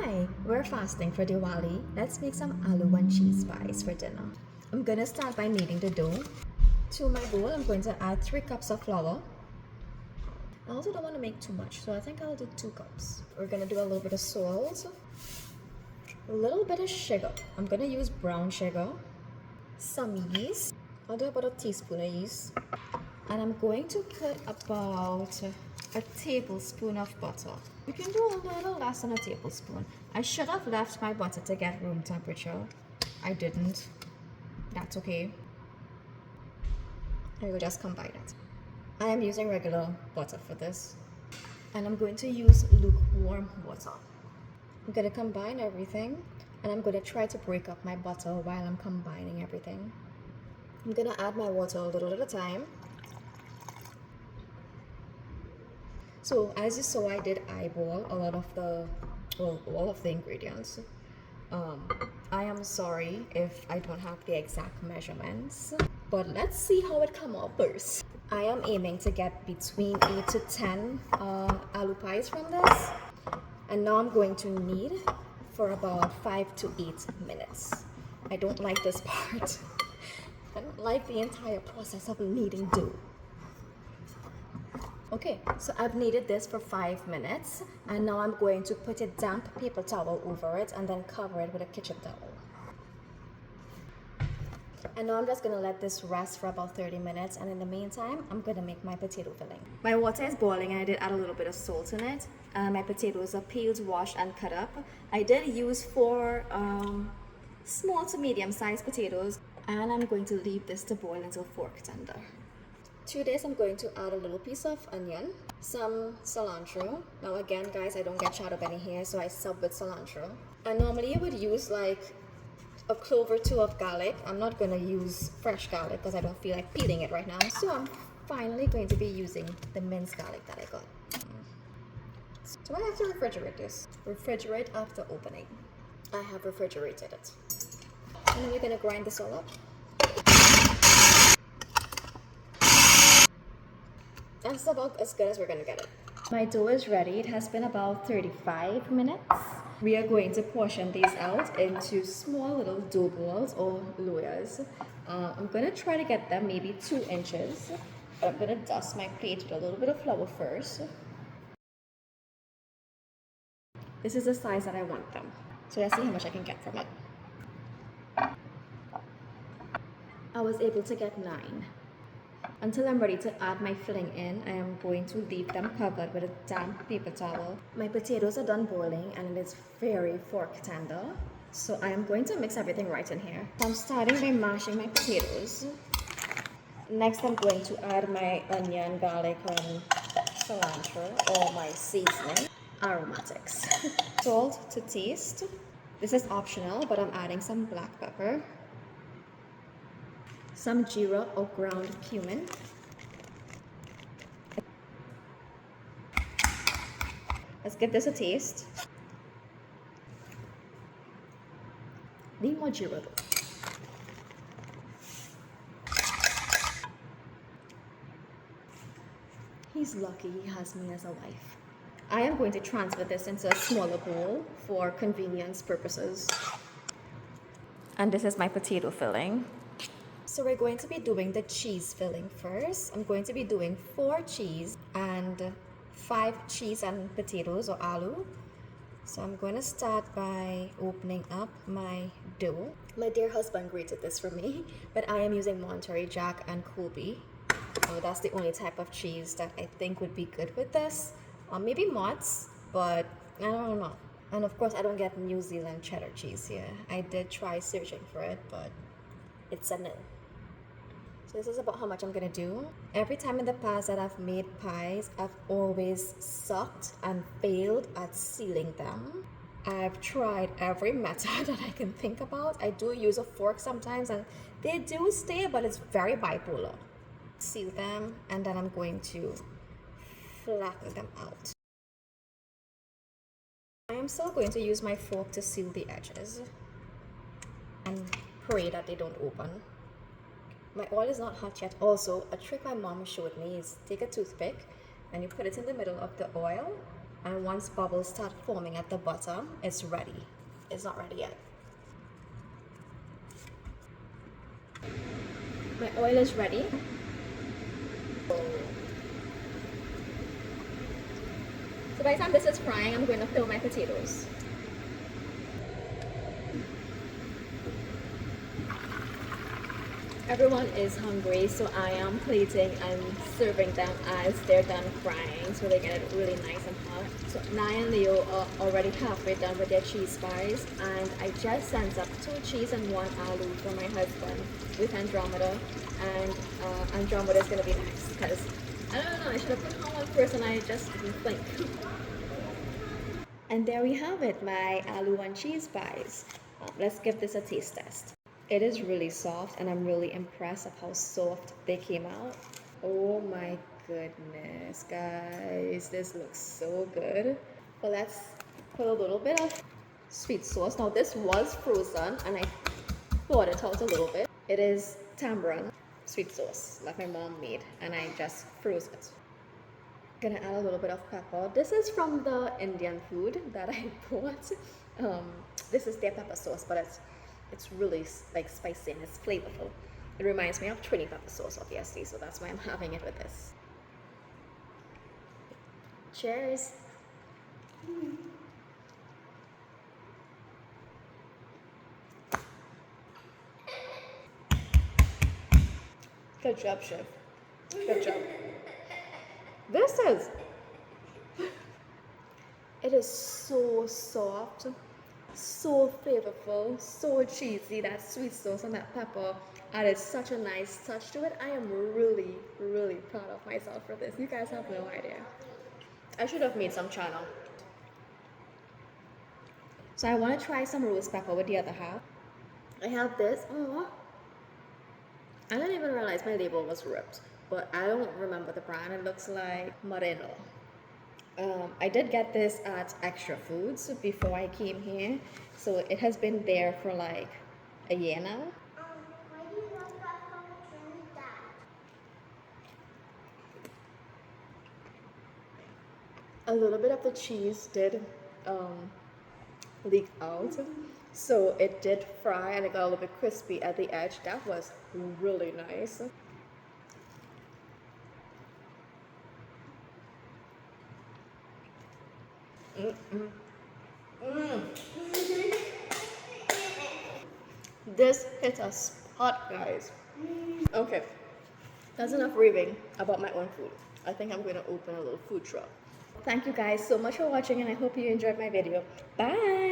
Hi, we're fasting for Diwali. Let's make some aloo and cheese pies for dinner. I'm gonna start by kneading the dough. To my bowl, I'm going to add 3 cups of flour. I also don't want to make too much, so I think I'll do 2 cups. We're gonna do a little bit of salt, a little bit of sugar. I'm gonna use brown sugar, some yeast. I'll do about a teaspoon of yeast. And I'm going to put about a tablespoon of butter. You can do a little less than a tablespoon. I should have left my butter to get room temperature. I didn't. That's okay. I will just combine it. I am using regular butter for this. And I'm going to use lukewarm water. I'm going to combine everything. And I'm going to try to break up my butter while I'm combining everything. I'm going to add my water a little at a time. So as you saw, I did eyeball a lot of all of the ingredients. I am sorry if I don't have the exact measurements, but let's see how it come out first. I am aiming to get between 8 to 10 aloo pies from this. And now I'm going to knead for about 5 to 8 minutes. I don't like this part. I don't like the entire process of kneading dough. Okay, so I've kneaded this for 5 minutes, and now I'm going to put a damp paper towel over it and then cover it with a kitchen towel. And now I'm just gonna let this rest for about 30 minutes, and in the meantime, I'm gonna make my potato filling. My water is boiling and I did add a little bit of salt in it. My potatoes are peeled, washed, and cut up. I did use 4 small to medium sized potatoes, and I'm going to leave this to boil until fork tender. To this, I'm going to add a little piece of onion, some cilantro. Now again, guys, I don't get shot of any hair, so I sub with cilantro. And normally you would use like a clove or 2 of garlic. I'm not going to use fresh garlic because I don't feel like peeling it right now. So I'm finally going to be using the minced garlic that I got. So I have to refrigerate this. Refrigerate after opening. I have refrigerated it. And then we're going to grind this all up. That's about as good as we're gonna get it. My dough is ready. It has been about 35 minutes. We are going to portion these out into small little dough balls or loyas. I'm gonna try to get them maybe 2 inches. But I'm gonna dust my plate with a little bit of flour first. This is the size that I want them. So let's see how much I can get from it. I was able to get 9. Until I'm ready to add my filling in, I am going to leave them covered with a damp paper towel. My potatoes are done boiling and it is very fork tender. So I am going to mix everything right in here. I'm starting by mashing my potatoes. Next, I'm going to add my onion, garlic, and cilantro, or my seasoning, aromatics. Salt to taste. This is optional, but I'm adding some black pepper, some jeera or ground cumin, let's give this a taste. Need more jeera though. He's lucky he has me as a wife. I am going to transfer this into a smaller bowl for convenience purposes. And this is my potato filling. So we're going to be doing the cheese filling first. I'm going to be doing 4 cheese and 5 cheese and potatoes or aloo. So I'm going to start by opening up my dough. My dear husband greeted this for me, but I am using Monterey Jack and Colby. That's the only type of cheese that I think would be good with this. Maybe Mott's, but I don't know. And of course, I don't get New Zealand cheddar cheese here. I did try searching for it, but it's a no. So this is about how much I'm gonna do. Every time in the past that I've made pies, I've always sucked and failed at sealing them. I've tried every method that I can think about. I do use a fork sometimes and they do stay, but it's very bipolar. Seal them, and then I'm going to flatten them out. I am still going to use my fork to seal the edges and pray that they don't open. My oil is not hot yet. Also, a trick my mom showed me is take a toothpick and you put it in the middle of the oil And once bubbles start forming at the bottom, it's ready. It's not ready yet. My oil is ready. So by the time this is frying, I'm going to fill my potatoes. Everyone is hungry, so I am plating and serving them as they're done frying, so they get it really nice and hot. So Naya and Leo are already halfway done with their cheese pies, and I just sent up 2 cheese and 1 aloo for my husband with Andromeda, and Andromeda is gonna be next because I don't know, I should have put her on first and I just didn't think. And there we have it, my aloo and cheese pies. Let's give this a taste test. It is really soft and I'm really impressed of how soft they came out. Oh my goodness, guys, this looks so good. Well, let's put a little bit of sweet sauce. Now this was frozen and I thawed it out a little bit. It is tamarind sweet sauce like my mom made and I just froze it. Gonna add a little bit of pepper. This is from the Indian food that I bought. This is their pepper sauce, but it's really like spicy and it's flavorful. It reminds me of Trini pepper sauce, obviously, so that's why I'm having it with this. Cheers. Good job, chef. Good job. This is. It is so soft, so flavorful, so cheesy. That sweet sauce and that pepper added such a nice touch to it. I am really, really proud of myself for this. You guys have no idea. I should have made some channel. So I want to try some roast pepper with the other half. I have this. Oh, I didn't even realize my label was ripped, but I don't remember the brand. It looks like Moreno. I did get this at Extra Foods before I came here, so it has been there for like a year now. Why do you love that from Trinidad? A little bit of the cheese did leak out, so it did fry and it got a little bit crispy at the edge. That was really nice. This hit a spot, guys. Okay, that's enough raving about my own food. I think I'm going to open a little food truck. Thank you guys so much for watching and I hope you enjoyed my video. Bye!